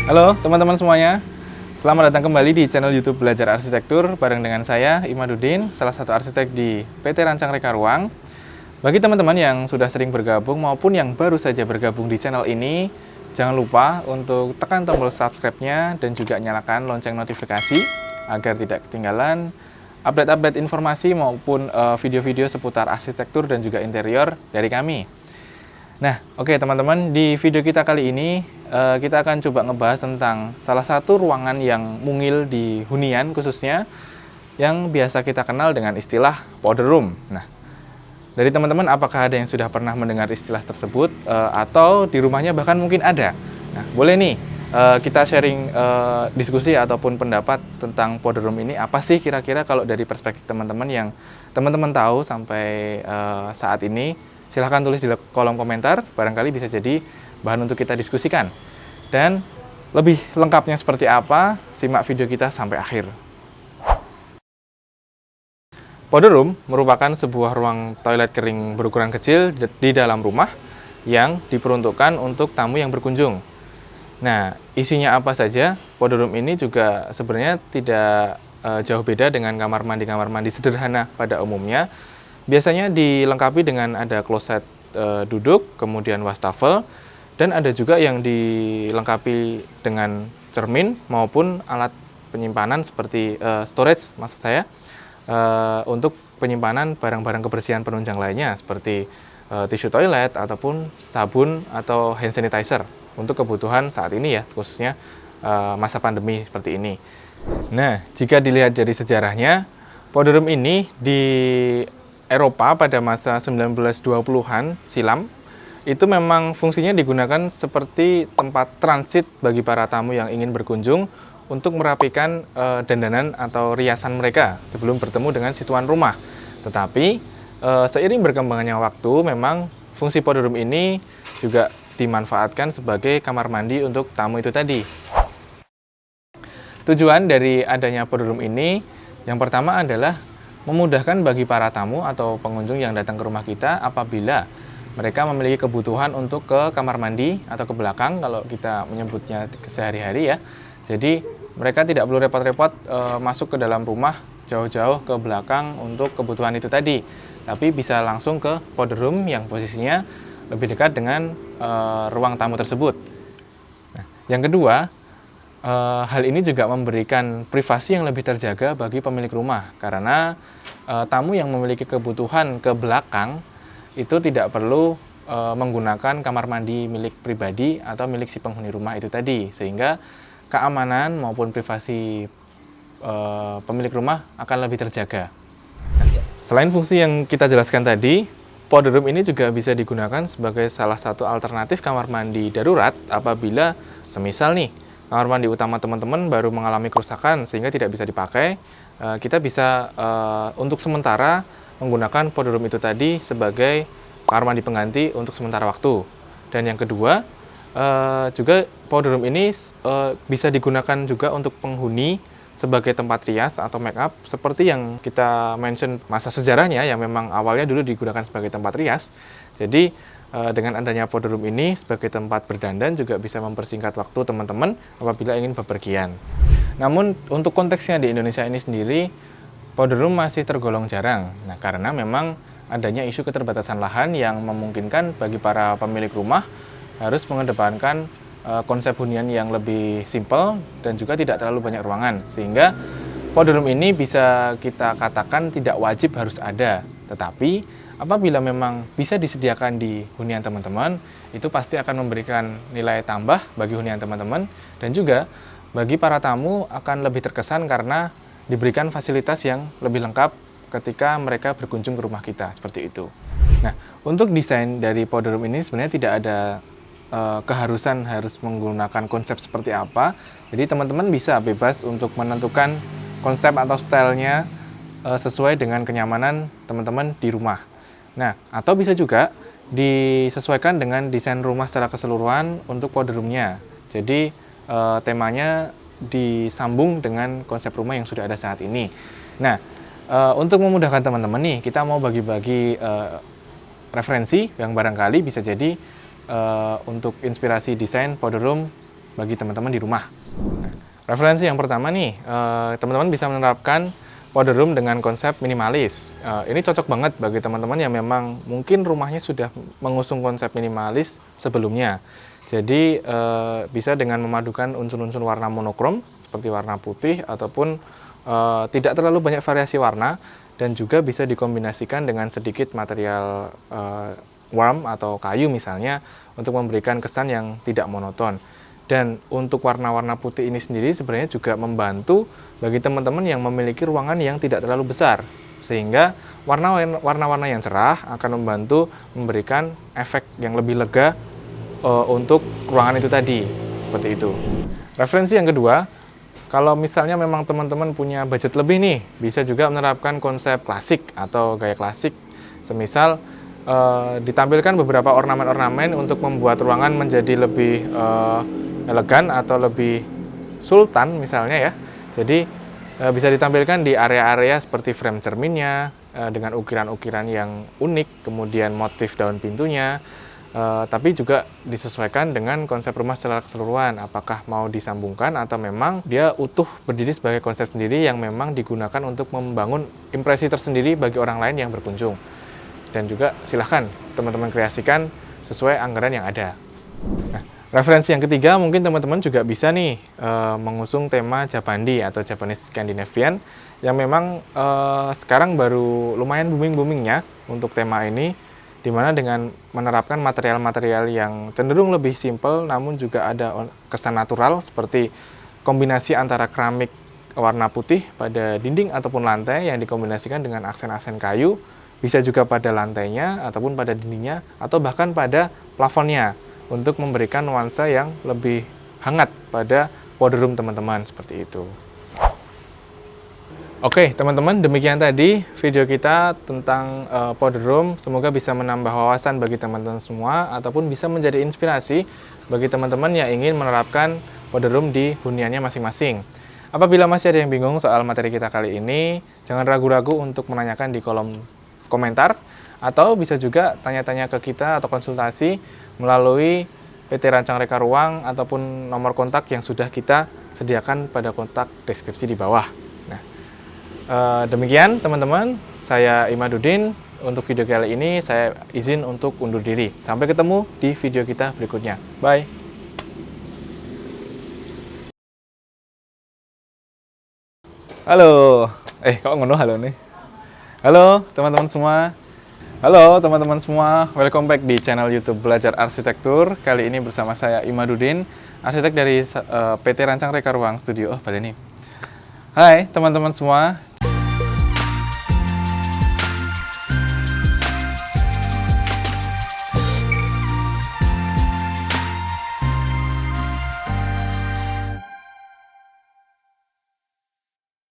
Halo teman-teman semuanya, selamat datang kembali di channel YouTube Belajar Arsitektur bareng dengan saya Imaduddin, salah satu arsitek di PT Rancang Reka Ruang. Bagi teman-teman yang sudah sering bergabung maupun yang baru saja bergabung di channel ini, jangan lupa untuk tekan tombol subscribe-nya dan juga nyalakan lonceng notifikasi agar tidak ketinggalan update-update informasi maupun video-video seputar arsitektur dan juga interior dari kami. Nah, oke teman-teman, di video kita kali ini kita akan coba ngebahas tentang salah satu ruangan yang mungil di hunian khususnya yang biasa kita kenal dengan istilah powder room. Nah, dari teman-teman apakah ada yang sudah pernah mendengar istilah tersebut atau di rumahnya bahkan mungkin ada? Nah, boleh nih kita sharing diskusi ataupun pendapat tentang powder room ini. Apa sih kira-kira kalau dari perspektif teman-teman yang teman-teman tahu sampai saat ini? Silahkan tulis di kolom komentar, barangkali bisa jadi bahan untuk kita diskusikan. Dan lebih lengkapnya seperti apa, simak video kita sampai akhir. Powder room merupakan sebuah ruang toilet kering berukuran kecil di dalam rumah yang diperuntukkan untuk tamu yang berkunjung. Nah, isinya apa saja? Powder room ini juga sebenarnya tidak jauh beda dengan kamar mandi sederhana pada umumnya. Biasanya dilengkapi dengan ada kloset duduk, kemudian wastafel, dan ada juga yang dilengkapi dengan cermin maupun alat penyimpanan seperti storage, maksud saya, untuk penyimpanan barang-barang kebersihan penunjang lainnya seperti tisu toilet ataupun sabun atau hand sanitizer untuk kebutuhan saat ini ya, khususnya masa pandemi seperti ini. Nah, jika dilihat dari sejarahnya, powder room ini di Eropa pada masa 1920-an silam itu memang fungsinya digunakan seperti tempat transit bagi para tamu yang ingin berkunjung untuk merapikan dandanan atau riasan mereka sebelum bertemu dengan si tuan rumah. Tetapi seiring berkembangnya waktu, memang fungsi powder room ini juga dimanfaatkan sebagai kamar mandi untuk tamu itu tadi. Tujuan dari adanya powder room ini yang pertama adalah memudahkan bagi para tamu atau pengunjung yang datang ke rumah kita apabila mereka memiliki kebutuhan untuk ke kamar mandi atau ke belakang kalau kita menyebutnya sehari-hari ya. Jadi mereka tidak perlu repot-repot masuk ke dalam rumah jauh-jauh ke belakang untuk kebutuhan itu tadi. Tapi bisa langsung ke powder room yang posisinya lebih dekat dengan ruang tamu tersebut. Nah, yang kedua, hal ini juga memberikan privasi yang lebih terjaga bagi pemilik rumah karena tamu yang memiliki kebutuhan ke belakang itu tidak perlu menggunakan kamar mandi milik pribadi atau milik si penghuni rumah itu tadi, sehingga keamanan maupun privasi pemilik rumah akan lebih terjaga. Selain fungsi yang kita jelaskan tadi, powder room ini juga bisa digunakan sebagai salah satu alternatif kamar mandi darurat apabila semisal nih kamar mandi utama teman-teman baru mengalami kerusakan sehingga tidak bisa dipakai, kita bisa untuk sementara menggunakan powder room itu tadi sebagai kamar mandi pengganti untuk sementara waktu. Dan yang kedua, juga powder room ini bisa digunakan juga untuk penghuni sebagai tempat rias atau make up seperti yang kita mention masa sejarahnya yang memang awalnya dulu digunakan sebagai tempat rias. Jadi dengan adanya powder room ini sebagai tempat berdandan juga bisa mempersingkat waktu teman-teman apabila ingin bepergian. Namun untuk konteksnya di Indonesia ini sendiri, powder room masih tergolong jarang. Nah, karena memang adanya isu keterbatasan lahan yang memungkinkan bagi para pemilik rumah harus mengedepankan konsep hunian yang lebih simpel dan juga tidak terlalu banyak ruangan. Sehingga powder room ini bisa kita katakan tidak wajib harus ada, tetapi apabila memang bisa disediakan di hunian teman-teman, itu pasti akan memberikan nilai tambah bagi hunian teman-teman dan juga bagi para tamu akan lebih terkesan karena diberikan fasilitas yang lebih lengkap ketika mereka berkunjung ke rumah kita, seperti itu. Nah, untuk desain dari powder room ini sebenarnya tidak ada keharusan harus menggunakan konsep seperti apa. Jadi teman-teman bisa bebas untuk menentukan konsep atau stylenya sesuai dengan kenyamanan teman-teman di rumah. Nah, atau bisa juga disesuaikan dengan desain rumah secara keseluruhan untuk powder room-nya. Jadi temanya disambung dengan konsep rumah yang sudah ada saat ini. Nah, untuk memudahkan teman-teman nih, kita mau bagi-bagi referensi yang barangkali bisa jadi untuk inspirasi desain powder room bagi teman-teman di rumah. Nah, referensi yang pertama nih, teman-teman bisa menerapkan powder room dengan konsep minimalis. Ini cocok banget bagi teman-teman yang memang mungkin rumahnya sudah mengusung konsep minimalis sebelumnya. Jadi bisa dengan memadukan unsur-unsur warna monokrom seperti warna putih ataupun tidak terlalu banyak variasi warna, dan juga bisa dikombinasikan dengan sedikit material warm atau kayu misalnya untuk memberikan kesan yang tidak monoton. Dan untuk warna-warna putih ini sendiri sebenarnya juga membantu bagi teman-teman yang memiliki ruangan yang tidak terlalu besar, sehingga warna-warna yang cerah akan membantu memberikan efek yang lebih lega untuk ruangan itu tadi, seperti itu. Referensi yang kedua, kalau misalnya memang teman-teman punya budget lebih nih, bisa juga menerapkan konsep klasik atau gaya klasik, semisal ditampilkan beberapa ornamen-ornamen untuk membuat ruangan menjadi lebih elegan atau lebih sultan misalnya ya. Jadi bisa ditampilkan di area-area seperti frame cerminnya dengan ukiran-ukiran yang unik, kemudian motif daun pintunya, tapi juga disesuaikan dengan konsep rumah secara keseluruhan, apakah mau disambungkan atau memang dia utuh berdiri sebagai konsep sendiri yang memang digunakan untuk membangun impresi tersendiri bagi orang lain yang berkunjung. Dan juga silahkan teman-teman kreasikan sesuai anggaran yang ada. Nah, referensi yang ketiga, mungkin teman-teman juga bisa nih mengusung tema Japandi atau Japanese Scandinavian yang memang sekarang baru lumayan booming-boomingnya untuk tema ini, dimana dengan menerapkan material-material yang cenderung lebih simpel namun juga ada kesan natural seperti kombinasi antara keramik warna putih pada dinding ataupun lantai yang dikombinasikan dengan aksen-aksen kayu, bisa juga pada lantainya ataupun pada dindingnya atau bahkan pada plafonnya, untuk memberikan nuansa yang lebih hangat pada powder room teman-teman, seperti itu. Oke teman-teman, demikian tadi video kita tentang powder room. Semoga bisa menambah wawasan bagi teman-teman semua ataupun bisa menjadi inspirasi bagi teman-teman yang ingin menerapkan powder room di huniannya masing-masing. Apabila masih ada yang bingung soal materi kita kali ini, jangan ragu-ragu untuk menanyakan di kolom komentar, atau bisa juga tanya-tanya ke kita atau konsultasi melalui PT Rancang Reka Ruang ataupun nomor kontak yang sudah kita sediakan pada kontak deskripsi di bawah. Nah, demikian teman-teman, saya Imadudin. Untuk video kali ini saya izin untuk undur diri. Sampai ketemu di video kita berikutnya. Bye. Halo. Kok ngono halo nih? Halo teman-teman semua. Halo teman-teman semua, welcome back di channel YouTube Belajar Arsitektur. Kali ini bersama saya Imadudin, arsitek dari PT Rancang Reka Ruang Studio. Pada ini. Hai teman-teman semua.